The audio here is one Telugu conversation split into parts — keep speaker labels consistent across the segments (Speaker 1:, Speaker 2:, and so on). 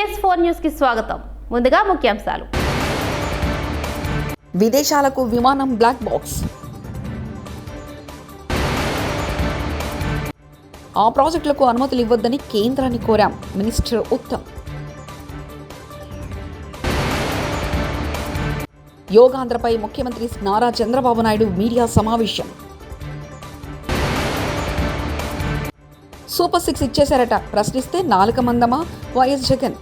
Speaker 1: PS4 న్యూస్ కి స్వాగతం. ముందుగా ముఖ్యాంశాలు.
Speaker 2: విదేశాలకు విమానం బ్లాక్ బాక్స్. ఆ ప్రాజెక్టులకు అనుమతులు ఇవ్వొద్దని కేంద్రాన్ని కోరాం. మినిస్టర్ ఉత్తమ్. యోగాంధ్రపై ముఖ్యమంత్రి నారా చంద్రబాబు నాయుడు మీడియా సమావేశం. సూపర్ 6 ఇచ్చేశారట, ప్రశ్నిస్తే నాలుక మందమా వైఎస్ జగన్.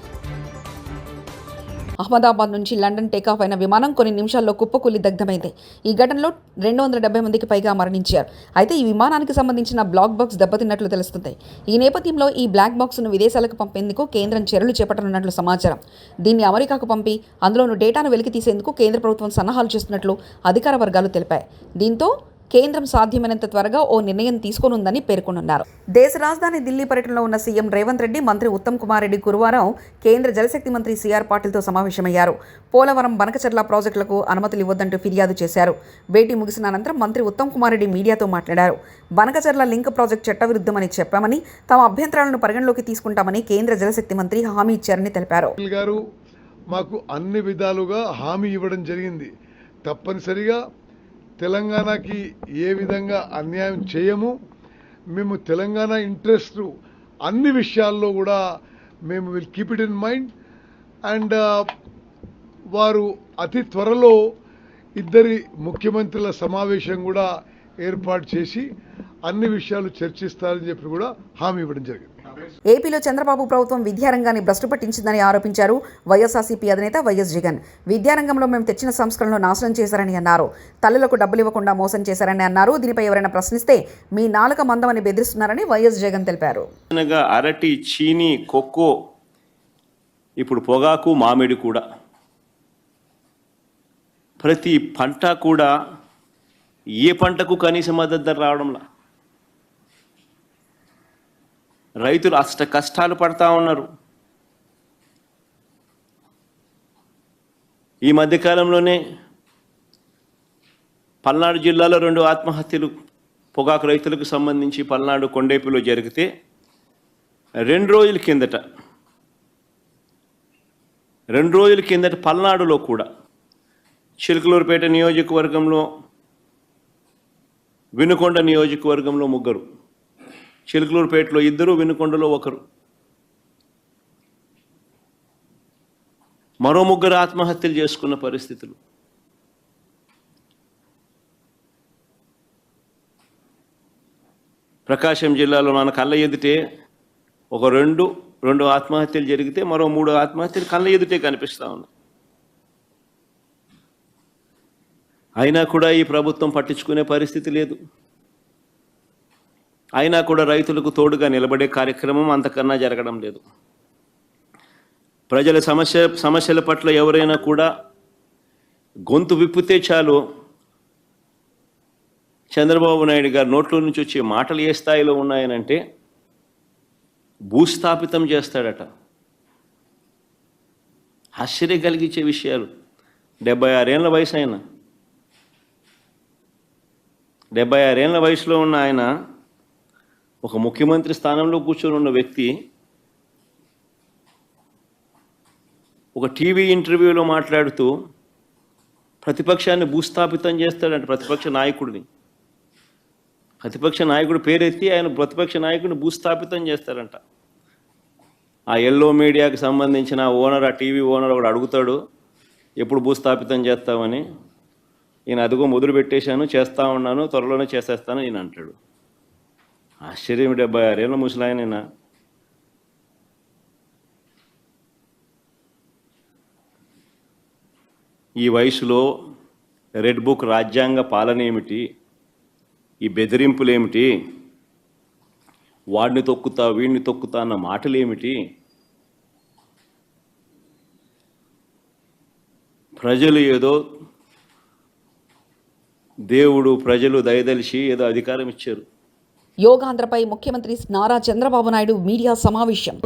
Speaker 2: అహ్మదాబాద్ నుంచి లండన్ టేకాఫ్ అయిన విమానం కొన్ని నిమిషాల్లో కుప్పకూలి దగ్ధమైంది. ఈ ఘటనలో 270 మందికి పైగా మరణించారు. అయితే ఈ విమానానికి సంబంధించిన బ్లాక్ బాక్స్ దెబ్బతిన్నట్లు తెలుస్తుంది. ఈ నేపథ్యంలో ఈ బ్లాక్ బాక్స్ను విదేశాలకు పంపేందుకు కేంద్రం చర్యలు చేపట్టనున్నట్లు సమాచారం. దీన్ని అమెరికాకు పంపి అందులోని డేటాను వెలికి తీసేందుకు కేంద్ర ప్రభుత్వం సన్నాహాలు చేస్తున్నట్లు అధికార వర్గాలు తెలిపాయి. దీంతో కేంద్రం సాధ్యమైనంత త్వరగా ఓ నిర్ణయం తీసుకోనుందని పేర్కొన్నారు. దేశ రాజధాని ఢిల్లీ పర్యటనలో ఉన్న సీఎం రేవంత్ రెడ్డి, మంత్రి ఉత్తమ్ కుమార్ రెడ్డి గురువారం కేంద్ర జలశక్తి మంత్రి సిఆర్ పాటిల్తో సమావేశమయ్యారు. పోలవరం, బనకచర్ల ప్రాజెక్టులకు అనుమతులు ఇవ్వొద్దంటూ ఫిర్యాదు చేశారు. భేటీ ముగిసిన అనంతరం మంత్రి ఉత్తమ్ కుమార్ రెడ్డి మీడియాతో మాట్లాడారు. బనకచర్ల లింక్ ప్రాజెక్టు చట్టవిరుద్ధమని చెప్పామని, తమ అభ్యంతరాలను పరిగణలోకి తీసుకుంటామని కేంద్ర జలశక్తి మంత్రి హామీ ఇచ్చారని తెలిపారు.
Speaker 3: మాకు అన్ని విధాలుగా హామీ ఇవ్వడం జరిగింది. తప్పనిసరిగా తెలంగాణకి ఏ విధంగా అన్యాయం చేయము. మేము తెలంగాణ ఇంట్రెస్ట్ అన్ని విషయాల్లో కూడా మేము will keep it in mind. And వారు అతి త్వరలో ఇద్దరి ముఖ్యమంత్రుల సమావేశం కూడా ఏర్పాటు చేసి అన్ని విషయాలు చర్చిస్తారని చెప్పి కూడా హామీ ఇవ్వడం జరిగింది.
Speaker 2: ఏపీలో చంద్రబాబు ప్రభుత్వం విద్యారంగాన్ని భ్రష్టు పట్టించిందని ఆరోపించారు వైఎస్ఆర్సీపీ అధినేత వైఎస్ జగన్. విద్యారంగంలో మేము తెచ్చిన సంస్కరణలు నాశనం చేశారని అన్నారు. తల్లులకు డబ్బులు ఇవ్వకుండా మోసం చేశారని అన్నారు. దీనిపై ఎవరైనా ప్రశ్నిస్తే మీ నాలుక మందమని బెదిరిస్తున్నారని వైఎస్ జగన్ తెలిపారు.
Speaker 4: అరటి, చీని, కొక్కో, ఇప్పుడు పొగాకు, మామిడి కూడా ప్రతి పంట కూడా ఏ పంటకు కనీస మద్దతు ధర రావడంలా రైతులు అష్ట కష్టాలు పడతా ఉన్నారు. ఈ మధ్యకాలంలోనే పల్నాడు జిల్లాలో 2 ఆత్మహత్యలు పొగాకు రైతులకు సంబంధించి పల్నాడు కొండేపులో జరిగితే 2 రోజుల కిందట పల్నాడులో కూడా చిలకలూరుపేట నియోజకవర్గంలో, వినుకొండ నియోజకవర్గంలో 3, చిలకలూరుపేటలో 2, వినుకొండలో 1, మరో 3 ఆత్మహత్యలు చేసుకున్న పరిస్థితులు. ప్రకాశం జిల్లాలో మన కళ్ళ ఎదుటే ఒక 2 ఆత్మహత్యలు జరిగితే మరో 3 ఆత్మహత్యలు కళ్ళ ఎదుటే కనిపిస్తూ ఉన్నాయి. అయినా కూడా ఈ ప్రభుత్వం పట్టించుకునే పరిస్థితి లేదు. అయినా కూడా రైతులకు తోడుగా నిలబడే కార్యక్రమం అంతకన్నా జరగడం లేదు. ప్రజల సమస్యల పట్ల ఎవరైనా కూడా గొంతు విప్పితే చాలు చంద్రబాబు నాయుడు గారు నోట్లో నుంచి వచ్చే మాటలు ఏ స్థాయిలో ఉన్నాయనంటే భూస్థాపితం చేస్తాడట. ఆశ్చర్యం కలిగించే విషయాలు. 76 ఏళ్ల వయసు ఆయన, 76 ఏళ్ల వయసులో ఉన్న ఆయన, ఒక ముఖ్యమంత్రి స్థానంలో కూర్చొని ఉన్న వ్యక్తి ఒక టీవీ ఇంటర్వ్యూలో మాట్లాడుతూ ప్రతిపక్షాన్ని భూస్థాపితం చేస్తాడంట. ప్రతిపక్ష నాయకుడు పేరెత్తి ఆయన ప్రతిపక్ష నాయకుడిని భూస్థాపితం చేస్తాడంట. ఆ ఎల్లో మీడియాకి సంబంధించిన ఓనర్, ఆ టీవీ ఓనర్ ఒకడు అడుగుతాడు, ఎప్పుడు భూస్థాపితం చేస్తామని. ఈయన అదిగో మొదలు పెట్టేశాను, చేస్తూ ఉన్నాను, త్వరలోనే చేసేస్తాను ఈయన అంటాడు. ఆశ్చర్యం. 76 ఏళ్ళ ముసలాయనైనా ఈ వయసులో రెడ్ బుక్ రాజ్యాంగ పాలన ఏమిటి, ఈ బెదిరింపులేమిటి, వాడిని తొక్కుతా వీడిని తొక్కుతా అన్న మాటలేమిటి? ప్రజలు ఏదో దేవుడు ప్రజలు దయదలిచి ఏదో అధికారం ఇచ్చారు.
Speaker 2: యోగాంధ్రపై ముఖ్యమంత్రి నారా చంద్రబాబు నాయుడు మీడియా సమావేశం.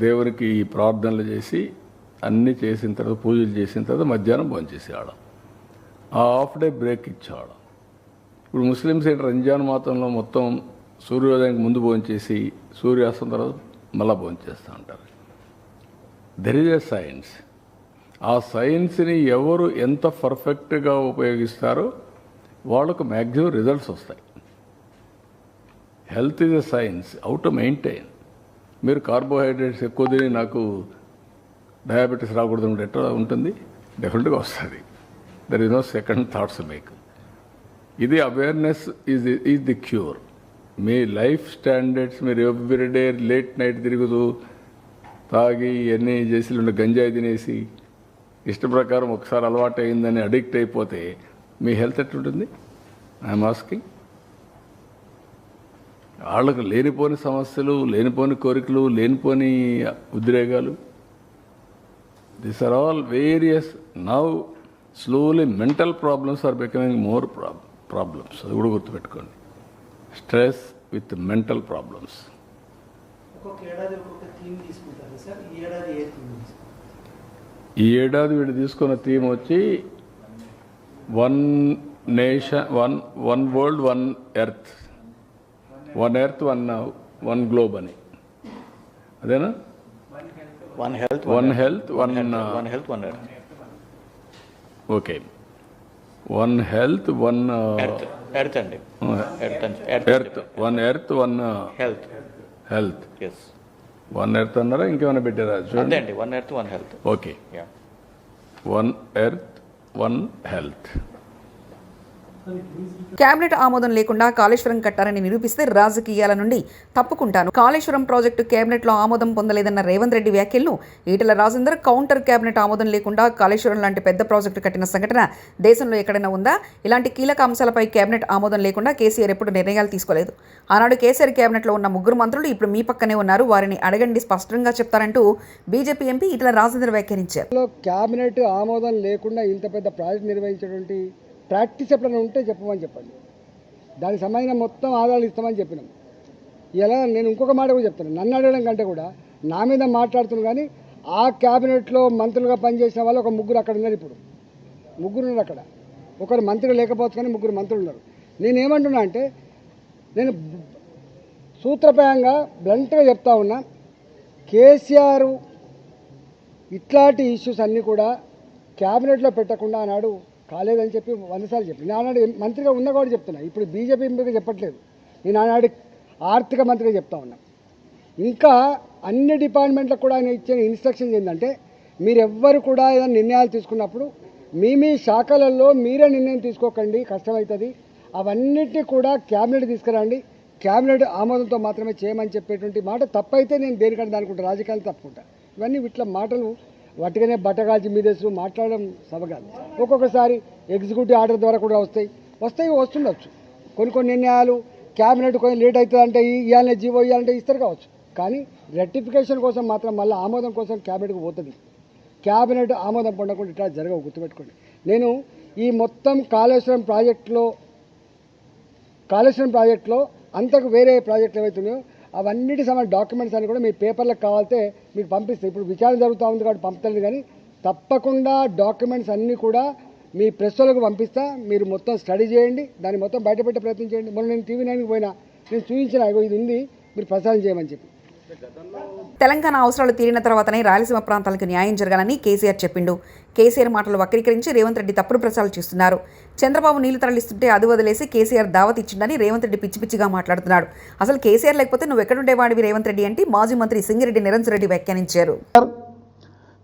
Speaker 5: దేవునికి ప్రార్థనలు చేసి అన్నీ చేసిన తర్వాత, పూజలు చేసిన తర్వాత మధ్యాహ్నం భోంచేసేవాడు. ఆ హాఫ్ డే బ్రేక్ ఇచ్చేవాడు. ఇప్పుడు ముస్లిమ్స్ ఏంటి, రంజాన్ మాతంలో మొత్తం సూర్యోదయానికి ముందు భోంచేసి సూర్యాస్తం తర్వాత మళ్ళీ భోంచేస్తూ ఉంటారు. There is a science. ఆ సైన్స్ని ఎవరు ఎంత పర్ఫెక్ట్గా ఉపయోగిస్తారో వాళ్ళకు మ్యాక్సిమం రిజల్ట్స్ వస్తాయి. Health is a science, how to maintain. మీరు కార్బోహైడ్రేట్స్ ఎక్కువ తిని నాకు డయాబెటీస్ రాకూడదు అంటే ఎట్లా ఉంటుంది? డెఫినెట్గా వస్తుంది. There is no second thoughts make. ఇది అవేర్నెస్ ఈజ్ ది క్యూర్. మీ లైఫ్ స్టాండర్డ్స్ మీరు ఎవ్రీడే లేట్ నైట్ తిరుగుతూ తాగి ఎన్ని చేసి గంజాయి తినేసి ఇష్ట ప్రకారం ఒకసారి అలవాటు అయిందని అడిక్ట్ అయిపోతే మీ హెల్త్ ఎట్లుంటుంది? I'm asking. వాళ్ళకు లేనిపోని సమస్యలు, లేనిపోని కోరికలు, లేనిపోని ఉద్రేగాలు. These are all various. Now slowly mental problems are becoming more problems. అది కూడా గుర్తుపెట్టుకోండి. Stress with mental problems.
Speaker 6: ఒక్కొక్క ఏడాది ఒక్కొక్క థీమ్ తీసుకుంటారు సార్. ఈ ఏడాది ఏ థీమ్ తీసుకుంటారు?
Speaker 5: ఈ ఏడాది వీడు తీసుకున్న థీమ్ వచ్చి one nation, one world, one earth. One earth, one globe అని. అదేనా?
Speaker 7: One health,
Speaker 5: one health, one
Speaker 7: health, one earth.
Speaker 5: Okay. One health, one
Speaker 7: earth అండి.
Speaker 5: Earth, one earth, one
Speaker 7: health.
Speaker 5: Health.
Speaker 7: Yes.
Speaker 5: One earth అన్నారా? ఇంకేమైనా పెట్టారా?
Speaker 7: అంతే
Speaker 5: చూడండి.
Speaker 7: అండి. One earth, one health.
Speaker 5: Okay. One earth, one health.
Speaker 2: Cabinet ఆమోదం లేకుండా కాళేశ్వరం కట్టారని నిరూపిస్తే రాజకీయాల నుండి తప్పుకుంటాను. కాళేశ్వరం ప్రాజెక్టు కేబినెట్లో ఆమోదం పొందలేదన్న రేవంత్ రెడ్డి వ్యాఖ్యలను ఈటెల రాజేందర్ కౌంటర్. కేబినెట్ ఆమోదం లేకుండా కాళేశ్వరం లాంటి పెద్ద ప్రాజెక్టు కట్టిన సంఘటన దేశంలో ఎక్కడైనా ఉందా? ఇలాంటి కీలక అంశాలపై కేబినెట్ ఆమోదం లేకుండా కేసీఆర్ ఎప్పుడు నిర్ణయాలు తీసుకోలేదు. ఆనాడు కేసీఆర్ కేబినెట్లో ఉన్న 3 మంత్రులు ఇప్పుడు మీ పక్కనే ఉన్నారు, వారిని అడగండి, స్పష్టంగా చెప్తారంటూ బీజేపీ ఎంపీ ఈటెల రాజేందర్ వ్యాఖ్యానించారు.
Speaker 8: కేబినెట్ ఆమోదం లేకుండా ఇంత పెద్ద ప్రాజెక్ట్ నిర్వహించేటువంటి ప్రాక్టీస్ ఎప్పుడైనా ఉంటే చెప్పమని చెప్పండి. దానికి సంబంధించిన మొత్తం ఆధారాలు ఇస్తామని చెప్పినాం. ఇలా నేను ఇంకొక మాట కూడా చెప్తాను. నన్ను అడగడం కంటే కూడా నా మీద మాట్లాడుతున్నాను. కానీ ఆ క్యాబినెట్లో మంత్రులుగా పనిచేసిన వాళ్ళు ఒక 3 అక్కడ ఉన్నారు. ఇప్పుడు 3 ఉన్నారు అక్కడ. ఒకరు మంత్రి లేకపోవచ్చు కానీ 3 మంత్రులు ఉన్నారు. నేనేమంటున్నా అంటే, నేను సూత్రప్రాయంగా బ్లంట్గా చెప్తా ఉన్నా, కేసీఆర్ ఇట్లాంటి ఇష్యూస్ అన్నీ కూడా క్యాబినెట్లో పెట్టకుండా ఆనాడు కాలేదని చెప్పి 100 సార్లు చెప్పి, నేను ఆనాడు మంత్రిగా ఉన్నా కూడా చెప్తున్నా. ఇప్పుడు బీజేపీ ఎంపీగా చెప్పట్లేదు. నేను ఆనాడు ఆర్థిక మంత్రిగా చెప్తా ఉన్నా. ఇంకా అన్ని డిపార్ట్మెంట్లకు కూడా ఆయన ఇచ్చిన ఇన్స్ట్రక్షన్స్ ఏంటంటే, మీరెవ్వరు కూడా ఏదైనా నిర్ణయాలు తీసుకున్నప్పుడు మీ శాఖలలో మీరే నిర్ణయం తీసుకోకండి, కష్టమవుతుంది. అవన్నిటినీ కూడా క్యాబినెట్ తీసుకురండి, క్యాబినెట్ ఆమోదంతో మాత్రమే చేయమని చెప్పేటువంటి మాట తప్పైతే నేను దేనికంటే దానికుంటా, రాజకీయాలు తప్పుకుంటా. ఇవన్నీ ఇట్లా మాటలు వాటికనే బట్టగాల్చి మీదేసు మాట్లాడడం సభగాదు. ఒక్కొక్కసారి ఎగ్జిక్యూటివ్ ఆర్డర్ ద్వారా కూడా వస్తుండొచ్చు. కొన్ని నిర్ణయాలు క్యాబినెట్ కొంచెం లేట్ అవుతుంది అంటే ఇవ్వాలనే జీవో ఇవ్వాలంటే ఇస్తారు కావచ్చు. కానీ రెక్టిఫికేషన్ కోసం మాత్రం మళ్ళీ ఆమోదం కోసం క్యాబినెట్కి పోతుంది. క్యాబినెట్ ఆమోదం పొందకుండా ఇట్లా జరగవు, గుర్తుపెట్టుకోండి. నేను ఈ మొత్తం కాళేశ్వరం ప్రాజెక్టులో అంతకు వేరే ప్రాజెక్టులు ఏవైతున్నాయో అవన్నిటి సంబంధించిన డాక్యుమెంట్స్ అన్ని కూడా మీ పేపర్లకు కావాలితే మీకు పంపిస్తాయి. ఇప్పుడు విచారణ జరుగుతూ ఉంది కాబట్టి పంపుతుంది. కానీ తప్పకుండా డాక్యుమెంట్స్ అన్నీ కూడా మీ ప్రెస్ వాళ్ళకు పంపిస్తా. మీరు మొత్తం స్టడీ చేయండి, దాన్ని మొత్తం బయటపెట్టే ప్రయత్నం చేయండి. మొన్న నేను TV9కి పోయినా, నేను చూపించిన ఇది ఉంది, మీరు ప్రసారం చేయమని చెప్పి.
Speaker 2: తెలంగాణ అవసరాలు తీరిన తర్వాతనే రాయలసీమ ప్రాంతాలకు న్యాయం జరగాలని కేసీఆర్ చెప్పిండు. కేసీఆర్ మాటలు వక్రీకరించి రేవంత్ రెడ్డి తప్పుడు ప్రచారాలు చేస్తున్నారు. చంద్రబాబు నీళ్లు తరలిస్తుంటే అది వదిలేసి కేసీఆర్ దావత్ ఇచ్చిందని రేవంత్ రెడ్డి పిచ్చి పిచ్చిగా మాట్లాడుతున్నాడు. అసలు కేసీఆర్ లేకపోతే నువ్వు ఎక్కడుండేవాడివి రేవంత్ రెడ్డి అంటే మాజీ మంత్రి సింగిరెడ్డి నిరంజన్ రెడ్డి వ్యాఖ్యానించారు.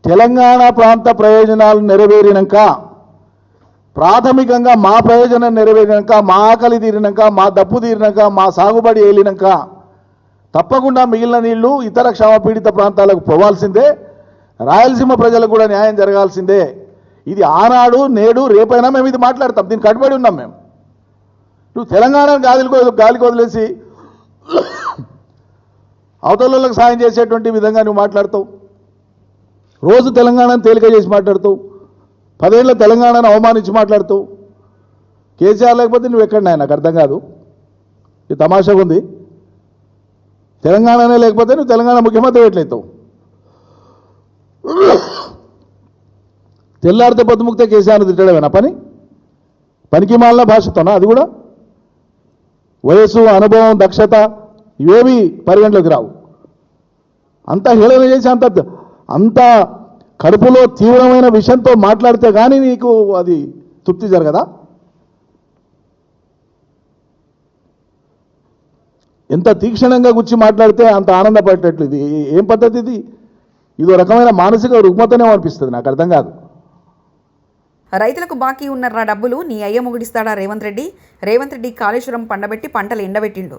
Speaker 9: తెలంగాణ ప్రాంత ప్రయోజనాలు నెరవేరినాక, ప్రాథమికంగా మా ప్రయోజనం నెరవేరినాక, మా ఆకలి తీరినాక, మా దప్పు తీరినాక, మా సాగుబడి ఏలినాక తప్పకుండా మిగిలిన నీళ్లు ఇతర క్షామపీడిత ప్రాంతాలకు పోవాల్సిందే. రాయలసీమ ప్రజలకు కూడా న్యాయం జరగాల్సిందే. ఇది ఆనాడు, నేడు, రేపైనా మేము ఇది మాట్లాడతాం. దీనికి కట్టుబడి ఉన్నాం మేము. నువ్వు తెలంగాణను గాలికి వదిలేసి అవతలకు సాయం చేసేటువంటి విధంగా నువ్వు మాట్లాడతావు. రోజు తెలంగాణను తేలిక చేసి మాట్లాడుతావు. 10 ఏళ్ళ తెలంగాణను అవమానించి మాట్లాడుతావు. కేసీఆర్ లేకపోతే నువ్వు ఎక్కడన్నా నాకు అర్థం కాదు. ఇది తమాషాగా ఉంది. తెలంగాణనే లేకపోతే నువ్వు తెలంగాణ ముఖ్యమంత్రి ఎట్లయితావు? తెల్లారితే పొద్దుముక్తే కేసీఆర్ను తిట్టడమేనా పనికి మాలిన భాషతోనా? అది కూడా వయసు, అనుభవం, దక్షత ఇవేవి పరిగణలోకి రావు. అంతా హేళన చేసి అంత అంత కడుపులో తీవ్రమైన విషయంతో మాట్లాడితే కానీ నీకు అది తృప్తి జరగదా? ఎంత తీక్షణంగా గుచ్చి మాట్లాడితే అంత ఆనందపడేటట్లు. ఇది ఏం పద్ధతి? ఇది ఇదో రకమైన మానసిక రుగ్మతనే అనిపిస్తుంది, నాకు అర్థం కాదు.
Speaker 2: రైతులకు బాకీ ఉన్న డబ్బులు నీ అయ్య ముగిడిస్తాడా రేవంత్ రెడ్డి? రేవంత్ రెడ్డి కాళేశ్వరం పండబెట్టి పంటలు ఎండబెట్టిండు.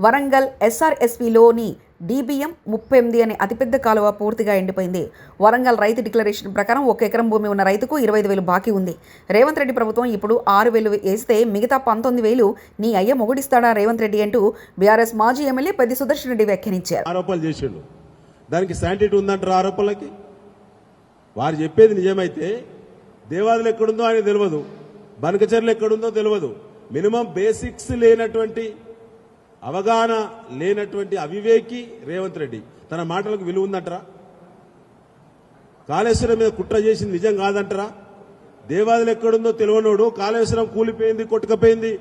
Speaker 2: వరంగల్ SRSPలోని DBM 38 అనే అతిపెద్ద కాలువ పూర్తిగా ఎండిపోయింది. వరంగల్ రైతు డిక్లరేషన్ ప్రకారం 1 ఎకరం భూమి ఉన్న రైతుకు 25,000 బాకీ ఉంది. రేవంత్ రెడ్డి ప్రభుత్వం ఇప్పుడు 6,000 వేస్తే మిగతా 19,000 నీ అయ్య మొగుడిస్తాడా రేవంత్ రెడ్డి అంటూ బీఆర్ఎస్ మాజీ ఎమ్మెల్యే పెద్ది సుదర్శన్ రెడ్డి వ్యాఖ్యానించారు.
Speaker 10: ఆరోపణలు చేసిండు, దానికి శాంటిటీ ఉందంటారు ఆరోపణలకి. వారు చెప్పేది నిజమైతే దేవాదులు ఎక్కడుందో ఆయన తెలియదు, బనకచర్లు ఎక్కడుందో తెలియదు. మినిమం బేసిక్స్ లేనటువంటి, అవగాహన లేనటువంటి అవివేకి రేవంత్ రెడ్డి. తన మాటలకు విలువ ఉందంటారా? కాళేశ్వరం మీద కుట్ర చేసింది నిజం కాదంటారా? దేవాదులు ఎక్కడుందో తెలియనోడు కాళేశ్వరం కూలిపోయింది, కొట్టుకపోయింది,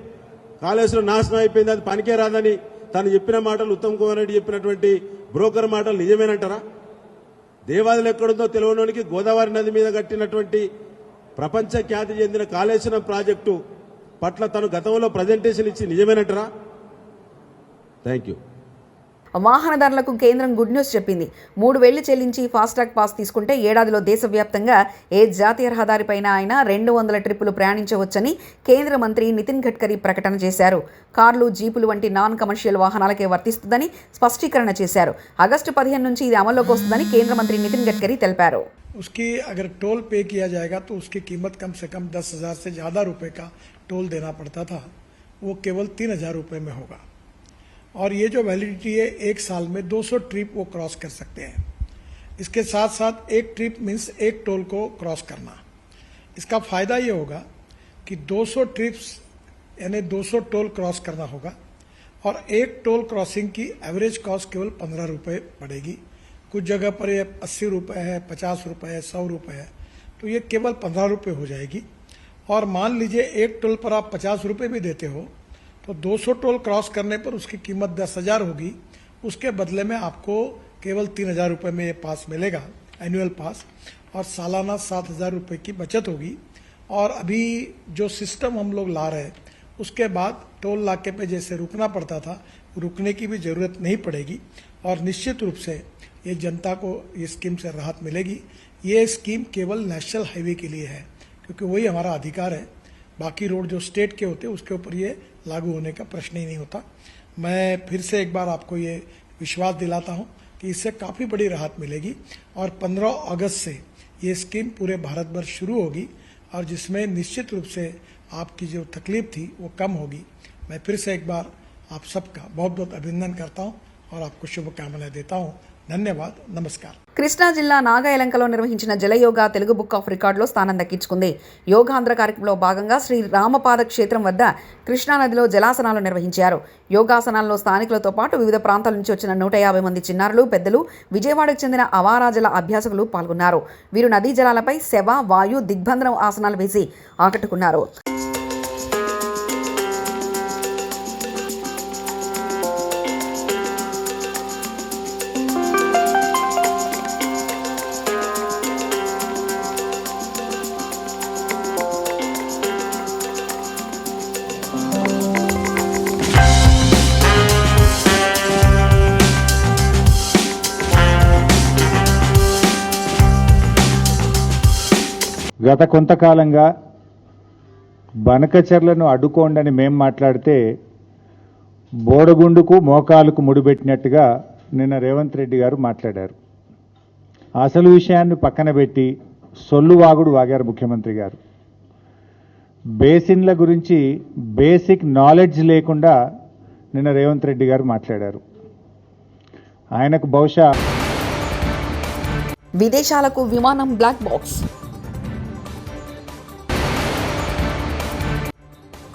Speaker 10: కాళేశ్వరం నాశనం అయిపోయింది, అది పనికే రాదని తను చెప్పిన మాటలు, ఉత్తమ్ కుమార్ రెడ్డి చెప్పినటువంటి బ్రోకర్ మాటలు నిజమేనంటారా? దేవాదులు ఎక్కడుందో తెలియనోనికి గోదావరి నది మీద కట్టినటువంటి ప్రపంచ ఖ్యాతి చెందిన కాళేశ్వరం ప్రాజెక్టు పట్ల తను గతంలో ప్రజెంటేషన్ ఇచ్చి నిజమేనంటారా? Thank you.
Speaker 2: వాహనదారులకు కేంద్రం గుడ్ న్యూస్ చెప్పింది. 3,000 చెల్లించి ఫాస్ట్రాగ్ పాస్ తీసుకుంటే ఏడాదిలో దేశవ్యాప్తంగా ఏ జాతీయ రహదారిపైన అయినా 200 ట్రిప్పులు ప్రయాణించవచ్చని కేంద్ర మంత్రి నితిన్ గడ్కరీ ప్రకటన చేశారు. కార్లు, జీపులు వంటి నాన్ కమర్షియల్ వాహనాలకే వర్తిస్తుందని స్పష్టీకరణ చేశారు. ఆగస్టు 15 నుంచి ఇది అమల్లోకి వస్తుందని కేంద్ర మంత్రి నితిన్ గడ్కరీ తెలిపారు.
Speaker 6: उसकी अगर टोल पे किया जाएगा तो उसकी कीमत कम से कम 10,000 से ज़्यादा रुपए का टोल देना पड़ता था, वो केवल 3,000 रुपये में होगा. और ये जो वैलिडिटी है 1 साल में 200 ट्रिप वो क्रॉस कर सकते हैं. इसके साथ साथ एक ट्रिप मीन्स एक टोल को क्रॉस करना. इसका फ़ायदा ये होगा कि 200 ट्रिप्स यानी 200 टोल क्रॉस करना होगा और एक टोल क्रॉसिंग की एवरेज कॉस्ट केवल 15 रुपये पड़ेगी. कुछ जगह पर ये 80 रुपये है, 50 रुपये है, 100 रुपये है, तो ये केवल 15 रुपये हो जाएगी. और मान लीजिए एक टोल पर आप 50 रुपये भी देते हो तो 200 टोल क्रॉस करने पर उसकी कीमत 10,000 होगी. उसके बदले में आपको केवल 3,000 रुपये में ये पास मिलेगा, एनुअल पास, और सालाना 7,000 रुपये की बचत होगी. और अभी जो सिस्टम हम लोग ला रहे हैं उसके बाद टोल नाके पे जैसे रुकना पड़ता था, रुकने की भी ज़रूरत नहीं पड़ेगी. और निश्चित रूप से ये जनता को ये स्कीम से राहत मिलेगी. ये स्कीम केवल नेशनल हाईवे के लिए है क्योंकि वही हमारा अधिकार है. बाकी रोड जो स्टेट के होते हैं उसके ऊपर ये लागू होने का प्रश्न ही नहीं होता. मैं फिर से एक बार आपको ये विश्वास दिलाता हूँ कि इससे काफ़ी बड़ी राहत मिलेगी. और 15 अगस्त से ये स्कीम पूरे भारत भर शुरू होगी और जिसमें निश्चित रूप से आपकी जो तकलीफ थी वो कम होगी. मैं फिर से एक बार आप सबका बहुत बहुत अभिनंदन करता हूँ और आपको शुभकामनाएं देता हूँ. ధన్యవాద్, నమస్కారం.
Speaker 2: కృష్ణా జిల్లా నాగాయలంకలో నిర్వహించిన జలయోగా తెలుగు బుక్ ఆఫ్ రికార్డులో స్థానం దక్కించుకుంది. యోగాంధ్ర కార్యక్రమంలో భాగంగా శ్రీ రామపాద క్షేత్రం వద్ద కృష్ణానదిలో జలాసనాలు నిర్వహించారు. యోగాసనాల్లో స్థానికులతో పాటు వివిధ ప్రాంతాల నుంచి వచ్చిన 150 మంది చిన్నారులు, పెద్దలు, విజయవాడకు చెందిన అవారాజల అభ్యాసకులు పాల్గొన్నారు. వీరు నదీ జలాలపై శవ, వాయు, దిగ్బంధనం ఆసనాలు వేసి ఆకట్టుకున్నారు.
Speaker 11: గత కొంతకాలంగా బనకచెర్లను అడ్డుకోండని మేం మాట్లాడితే బోడగుండుకు మోకాలుకు ముడిపెట్టినట్టుగా నిన్న రేవంత్ రెడ్డి గారు మాట్లాడారు. అసలు విషయాన్ని పక్కన పెట్టి సొల్లువాగుడు వాగారు ముఖ్యమంత్రి గారు. బేసిన్ల గురించి బేసిక్ నాలెడ్జ్ లేకుండా నిన్న రేవంత్ రెడ్డి గారు మాట్లాడారు. ఆయనకు బహుశా
Speaker 2: విదేశాలకు విమానం బ్లాక్ బాక్స్.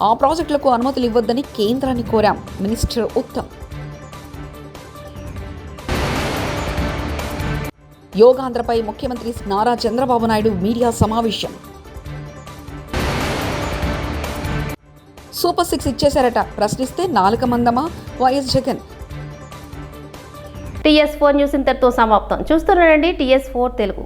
Speaker 2: ఆ ప్రాజెక్టులకు అనుమతులు ఇవ్వొద్దని కేంద్రాన్ని కోరాం. మినిస్టర్ ఉత్తమ్. యోగాంధ్రపై ముఖ్యమంత్రి నారా చంద్రబాబు నాయుడు మీడియా సమావేశం. సూపర్ 6 ఇచ్చేశారట, ప్రశ్నిస్తే నాలుక మందమా వైఎస్ జగన్.
Speaker 1: TS4 న్యూస్ ఇంతటితో సమాప్తం. చూస్తున్నారండి TS4 తెలుగు.